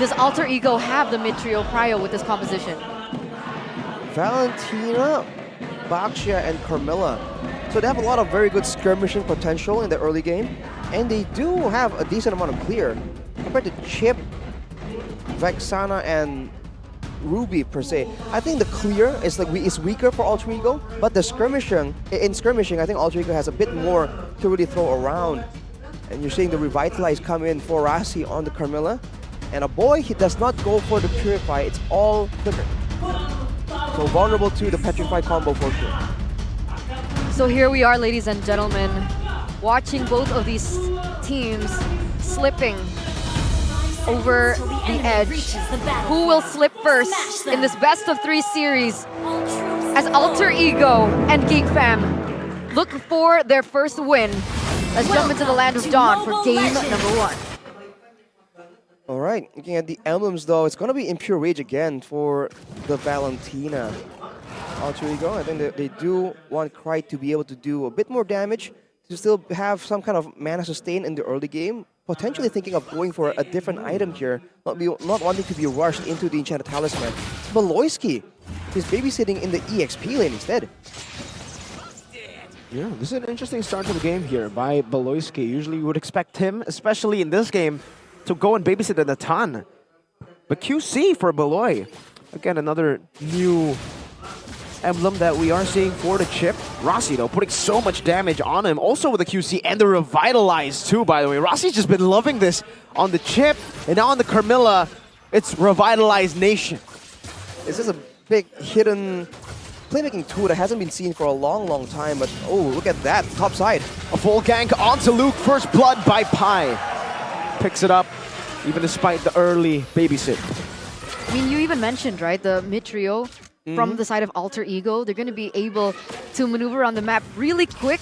does Alter Ego have the mid-trio prio with this composition? Valentina, Baxia, and Carmilla. So they have a lot of very good skirmishing potential in the early game, and they do have a decent amount of clear compared to Chip, Vexana, and Ruby per se. I think the clear is weaker for Alter Ego, but the skirmishing, I think Alter Ego has a bit more to really throw around. And you're seeing the Revitalize come in for Rasi on the Carmilla. And a boy, he does not go for the Purify, it's all flicker. So vulnerable to the Petrify combo for sure. So here we are, ladies and gentlemen, watching both of these teams slipping over the edge. Who will slip first in this best of 3 series as Alter Ego and Geek Fam look for their first win? Let's jump into the Land of Dawn for game number 1. All right, looking at the emblems though, it's going to be Impure Rage again for the Valentina. Alter Ego, I think they do want Krite to be able to do a bit more damage, to still have some kind of mana sustain in the early game. Potentially thinking of going for a different item here, not wanting to be rushed into the Enchanted Talisman. It's Beloyski. He's babysitting in the EXP lane instead. Yeah, this is an interesting start to the game here by Beloyski. Usually you would expect him, especially in this game, to go and babysit in a ton. But QC for Beloy. Again, another new emblem that we are seeing for the Chip. Rossi, though, putting so much damage on him. Also with the QC and the Revitalize, too, by the way. Rossi's just been loving this on the Chip. And now on the Carmilla, it's Revitalize Nation. This is a big hidden playmaking tool that hasn't been seen for a long time. But, oh, look at that. Top side. A full gank onto Luke. First blood by Pi. Picks it up, even despite the early babysit. I mean, you even mentioned, right, the mid-trio from the side of Alter Ego. They're going to be able to maneuver around the map really quick.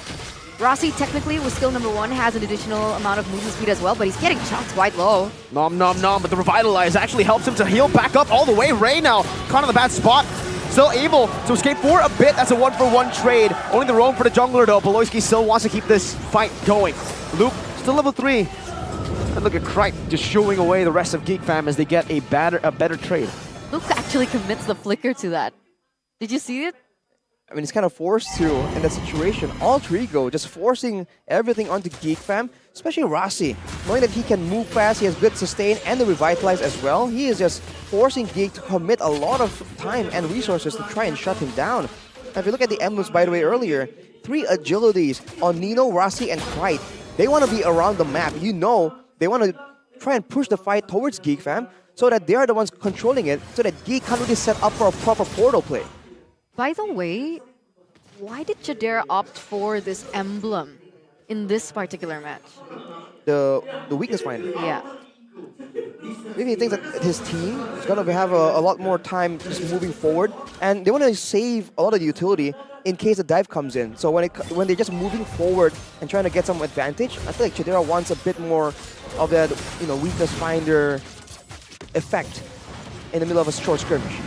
Rossi technically was still number 1, has an additional amount of movement speed as well, but he's getting shots quite low. Nom nom nom, but the Revitalize actually helps him to heal back up all the way. Ray now caught in the bad spot. Still able to escape for a bit. That's a 1-for-1 trade. Only the roam for the jungler though. Beloyski still wants to keep this fight going. Luke still level 3. And look at Krite just shooing away the rest of Geek Fam as they get a better trade. Luke actually commits the flicker to that. Did you see it? I mean, he's kind of forced to in that situation. Alter Ego just forcing everything onto Geek Fam, especially Rossi. Knowing that he can move fast, he has good sustain and the Revitalize as well. He is just forcing Geek to commit a lot of time and resources to try and shut him down. Now, if you look at the emblems, by the way, earlier, 3 agilities on Nino, Rossi, and Krite. They want to be around the map. You know, they want to try and push the fight towards Geek Fam so that they are the ones controlling it, so that Geek can't really set up for a proper portal play. By the way, why did Chadera opt for this emblem in this particular match? The weakness finder. Yeah. Maybe he thinks that his team is going to have a lot more time just moving forward, and they want to save a lot of the utility in case the dive comes in. So when they're just moving forward and trying to get some advantage, I feel like Chadera wants a bit more of that, weakness finder effect in the middle of a short skirmish.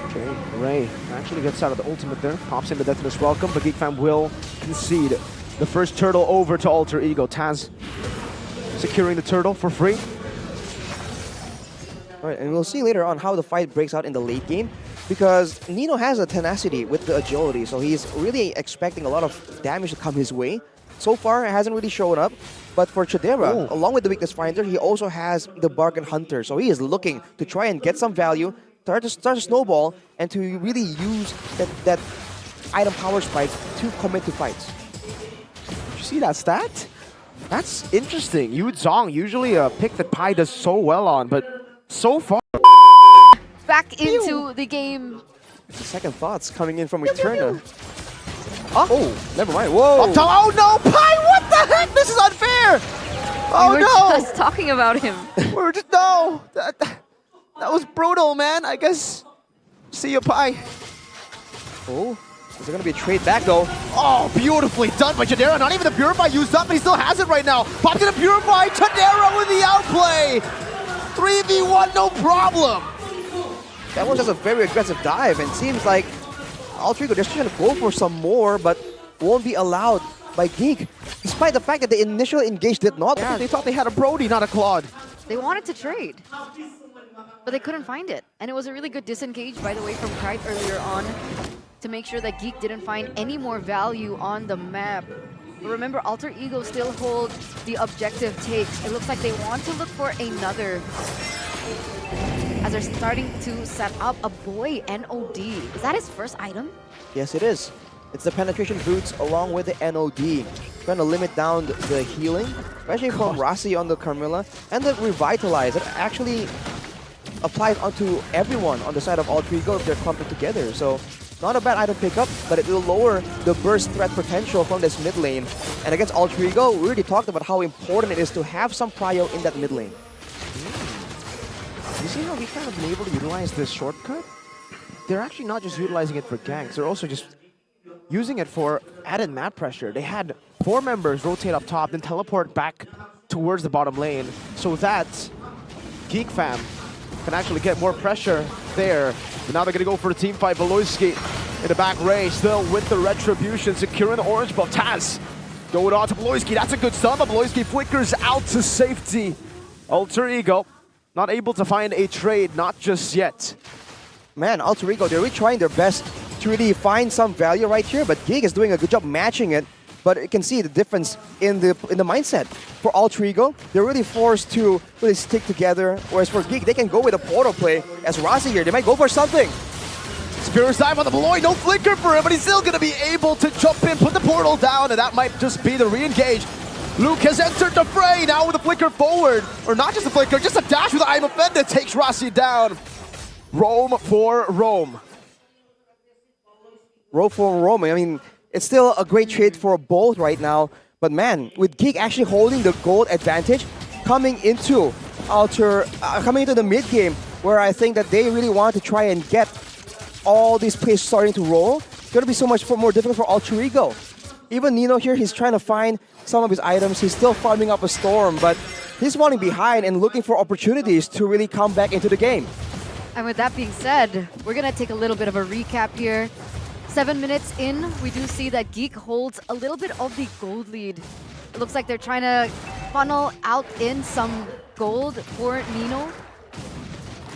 Okay, Ray actually gets out of the ultimate there, pops into Deathless Welcome, but Geek Fam will concede the first turtle over to Alter Ego. Taz securing the turtle for free. All right, and we'll see later on how the fight breaks out in the late game, because Nino has a tenacity with the agility, so he's really expecting a lot of damage to come his way. So far, it hasn't really shown up, but for Chadera, along with the weakness finder, he also has the bargain hunter, so he is looking to try and get some value, start to snowball, and to really use that item power spike to commit to fights. Did you see that stat? That's interesting. Yu Zhong, usually a pick that Pi does so well on, but so far... Back into the game. Second thoughts coming in from Eterna. Oh, never mind. Whoa. Oh no, Pi, what the heck? This is unfair. Oh we were no. just talking about him. We're just, no. That was brutal, man. I guess. See you, Pi. Oh, is there going to be a trade back though? Oh, beautifully done by Chadera. Not even the Purify used up, but he still has it right now. Pops in the Purify. Chadera with the outplay. 3v1, no problem. That was just a very aggressive dive, and seems like Alter Ego just trying to go for some more, but won't be allowed by Geek, despite the fact that the initial engage did not. Yeah, they thought they had a Brody, not a Claude. They wanted to trade. but they couldn't find it. And it was a really good disengage, by the way, from Kite earlier on to make sure that Geek didn't find any more value on the map. But remember, Alter Ego still hold the objective takes. It looks like they want to look for another as they're starting to set up a boy NOD. Is that his first item? Yes, it is. It's the penetration boots along with the NOD. Trying to limit down the healing, especially from Rossi on the Carmilla. And the Revitalize, it actually applies onto everyone on the side of Alter Ego if they're clumping together. So, not a bad item pickup, but it will lower the burst threat potential from this mid lane. And against Alter Ego, we already talked about how important it is to have some prio in that mid lane. You see how we kind of been able to utilize this shortcut? They're actually not just utilizing it for ganks, they're also just using it for added map pressure. They had 4 members rotate up top, then teleport back towards the bottom lane, so that Geek fam can actually get more pressure there. But now they're gonna go for a team fight. Beloyski in the back race, still with the retribution, securing the orange buff. Taz going on to Beloyski. That's a good stun, but Beloyski flickers out to safety. Alter Ego not able to find a trade, not just yet. Man, Alter Ego, they're really trying their best to really find some value right here, but Geek is doing a good job matching it. But you can see the difference in the mindset. For Alter Ego, they're really forced to really stick together, whereas for Geek, they can go with a portal play. As Rossi here, they might go for something. Spear's dive on the Beloy, no flicker for him, but he's still going to be able to jump in, put the portal down, and that might just be the re-engage. Luke has entered the fray now with a flicker forward. Or not just a flicker, just a dash with the I'm Offended takes Rossi down. Rome for Rome. Rome for Rome. I mean, it's still a great trade for both right now. But man, with Geek actually holding the gold advantage, coming into the mid game, where I think that they really want to try and get all these plays starting to roll, it's going to be so much more difficult for Alter Ego. Even Nino here, he's trying to find some of his items. He's still farming up a storm, but he's falling behind and looking for opportunities to really come back into the game. And with that being said, we're going to take a little bit of a recap here. 7 minutes in, we do see that Geek holds a little bit of the gold lead. It looks like they're trying to funnel out in some gold for Nino.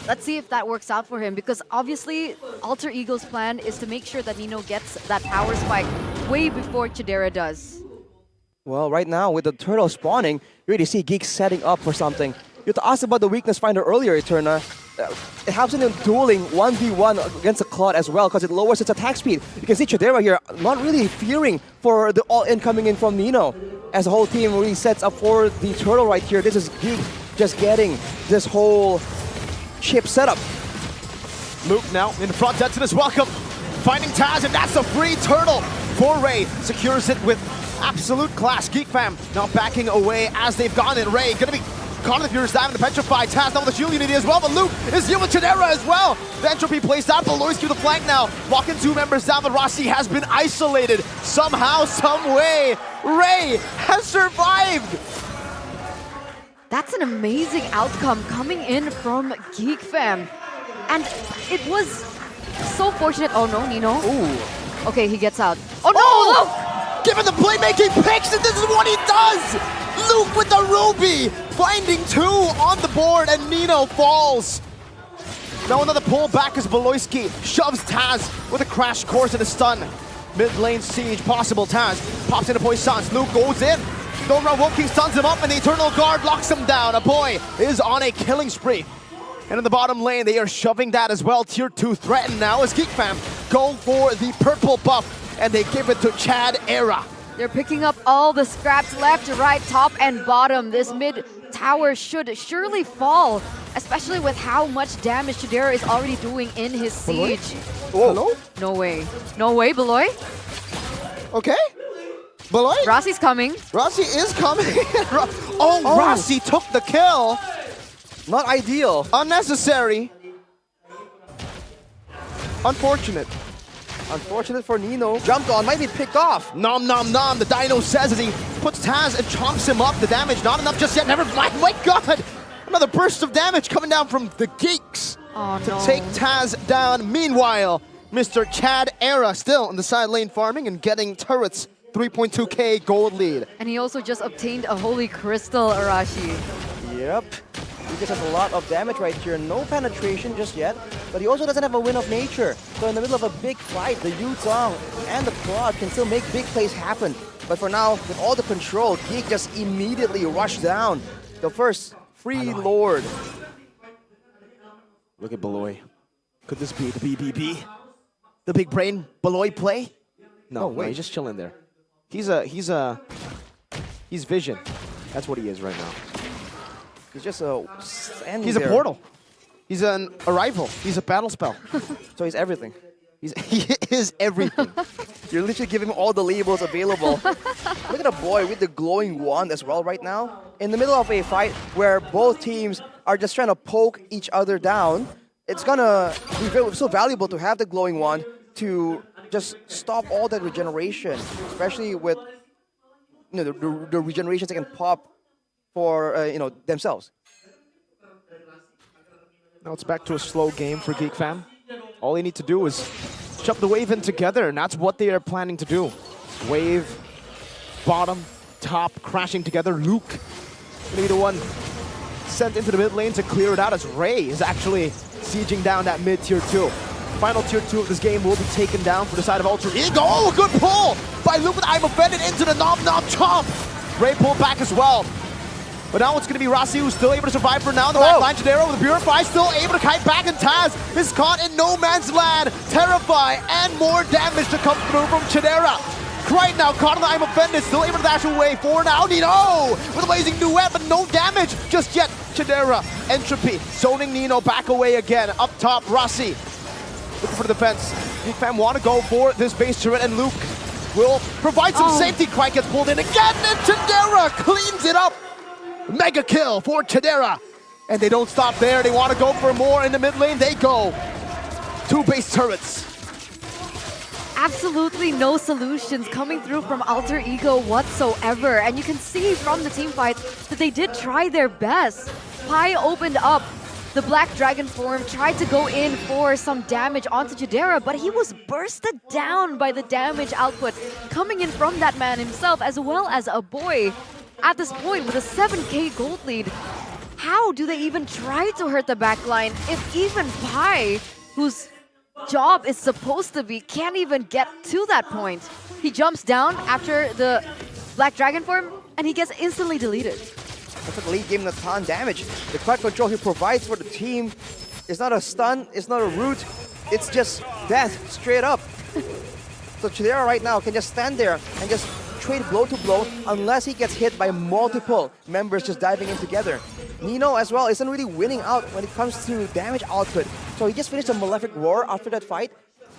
Let's see if that works out for him, because obviously Alter Ego's plan is to make sure that Nino gets that power spike way before Chidera does. Well, right now with the turtle spawning, you already see Geek setting up for something. You asked about the weakness finder earlier, Eterna. It helps in dueling 1v1 against the Claude as well, because it lowers its attack speed. You can see Chidera here not really fearing for the all-in coming in from Nino, as the whole team really sets up for the turtle right here. This is Geek just getting this whole chip setup. Luke now in front, Detson is welcome. Finding Taz, and that's a free turtle for Ray. Secures it with absolute class. Geek fam now backing away as they've gone in. Ray gonna be caught in the Furious Dive and the Petrified. Taz now with the shield unity as well, but Luke is here with Chidera as well. The entropy placed out, Beloyski with the flank now. Walking 2 members down, but Rossi has been isolated. Somehow, some way, Ray has survived. That's an amazing outcome coming in from Geek fam. And it was so fortunate. Oh no, Nino. Ooh. Okay, he gets out. Oh no, Luke! Given the playmaking picks, and this is what he does! Luke with the Ruby, finding 2 on the board, and Nino falls. Now another pull back as Beloyski shoves Taz with a crash course and a stun. Mid lane siege possible. Taz pops into Poisson's. Luke goes in. Domra Woking stuns him up, and the Eternal Guard locks him down. A boy is on a killing spree. And in the bottom lane, they are shoving that as well. Tier 2 threatened now as Geek fam go for the purple buff, and they give it to Chad Era. They're picking up all the scraps left, right, top, and bottom. This mid tower should surely fall, especially with how much damage Chidera is already doing in his siege. Hello? No way. No way, Beloy. Okay. Beloy? Rossi's coming. Rossi is coming. Rossi took the kill. Not ideal. Unnecessary. Unfortunate. Unfortunate for Nino. Jumped on, might be picked off. Nom nom nom, the Dino says as he puts Taz and chomps him up. The damage not enough just yet, never mind. My God! Another burst of damage coming down from the Geeks to take Taz down. Meanwhile, Mr. Chad Era still in the side lane farming and getting turrets. 3.2k gold lead. And he also just obtained a Holy Crystal, Arashi. Yep. He just has a lot of damage right here. No penetration just yet, but he also doesn't have a win of nature. So in the middle of a big fight, the Yutong and the Claude can still make big plays happen. But for now, with all the control, Geek just immediately rushed down the first free Lord. Look at Beloy. Could this be the BBB? The big brain Beloy play? No, wait. no, he's just chilling there. He's Vision. That's what he is right now. He's just standing He's there. a portal. He's an arrival. He's a battle spell. So he's everything. He is everything. You're literally giving him all the labels available. Look at the boy with the glowing wand as well right now. In the middle of a fight where both teams are just trying to poke each other down, it's gonna be so valuable to have the glowing wand to just stop all that regeneration, especially with the regenerations they can pop for themselves. Now it's back to a slow game for Geek Fam. All they need to do is shove the wave in together, and that's what they are planning to do. Wave, bottom, top, crashing together. Luke gonna be the one sent into the mid lane to clear it out, as Ray is actually sieging down that mid tier 2. Final tier 2 of this game will be taken down for the side of Alter Ego. Oh, good pull by Luke with I'm offended into the knob chomp. Ray pulled back as well. But now it's going to be Rossi who's still able to survive for now. The back line, Jadero with the Purify still able to kite back, and Taz is caught in no man's land. Terrify and more damage to come through from Chidera. Right now, caught in the I'm offended, still able to dash away for now. Nino with a blazing duet, but no damage just yet. Chidera, Entropy, zoning Nino back away again. Up top, Rossi looking for the defense. Geek Fam want to go for this base turret, and Luke will provide some safety. Quite gets pulled in again, and Chidera cleans it up. Mega kill for Chidera. And they don't stop there. They want to go for more in the mid lane. They go. 2 base turrets. Absolutely no solutions coming through from Alter Ego whatsoever. And you can see from the team fight that they did try their best. Pi opened up the Black Dragon form, tried to go in for some damage onto Jadera, but he was bursted down by the damage output coming in from that man himself, as well as a boy. At this point, with a 7k gold lead, how do they even try to hurt the backline if even Pi, whose job is supposed to be, can't even get to that point? He jumps down after the Black Dragon form, and he gets instantly deleted. That's a late game Natan damage. The crowd control he provides for the team is not a stun, it's not a root, it's just death straight up. So Chidera right now can just stand there and just trade blow to blow unless he gets hit by multiple members just diving in together. Nino as well isn't really winning out when it comes to damage output. So he just finished a Malefic Roar after that fight.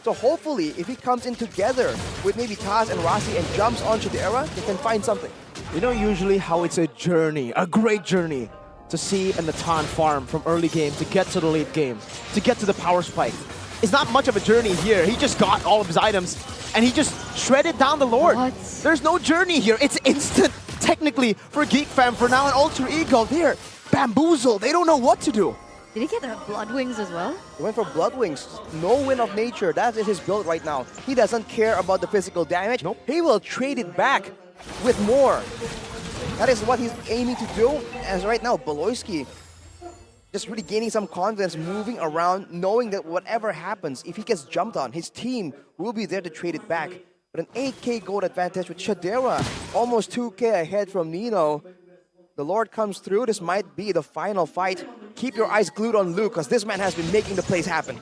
So hopefully if he comes in together with maybe Taz and Rossi and jumps on Chidera, they can find something. You know usually how it's a journey, a great journey, to see a Natan farm from early game to get to the late game, to get to the power spike. It's not much of a journey here. He just got all of his items and he just shredded down the Lord. What? There's no journey here. It's instant, technically, for Geek Fam for now. An Alter Ego there, bamboozled. They don't know what to do. Did he get the Blood Wings as well? He went for Blood Wings. No win of nature. That is his build right now. He doesn't care about the physical damage. Nope. He will trade it back with more. That is what he's aiming to do. As right now, Beloyski just really gaining some confidence, moving around, knowing that whatever happens, if he gets jumped on, his team will be there to trade it back. But an 8k gold advantage with Chidera, almost 2k ahead from Nino. The Lord comes through. This might be the final fight. Keep your eyes glued on Luke, because this man has been making the plays happen.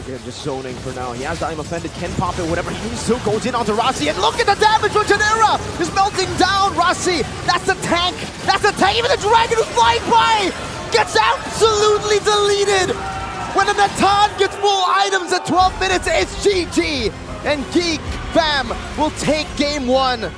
Again, just zoning for now. He has the I'm offended, can pop it whenever he still goes in onto Rossi. And look at the damage from Chidera! Is melting down Rossi. That's the tank. That's the tank. Even the dragon who's flying by gets absolutely deleted. When the Natan gets full items at 12 minutes, it's GG. And Geek Fam will take game 1.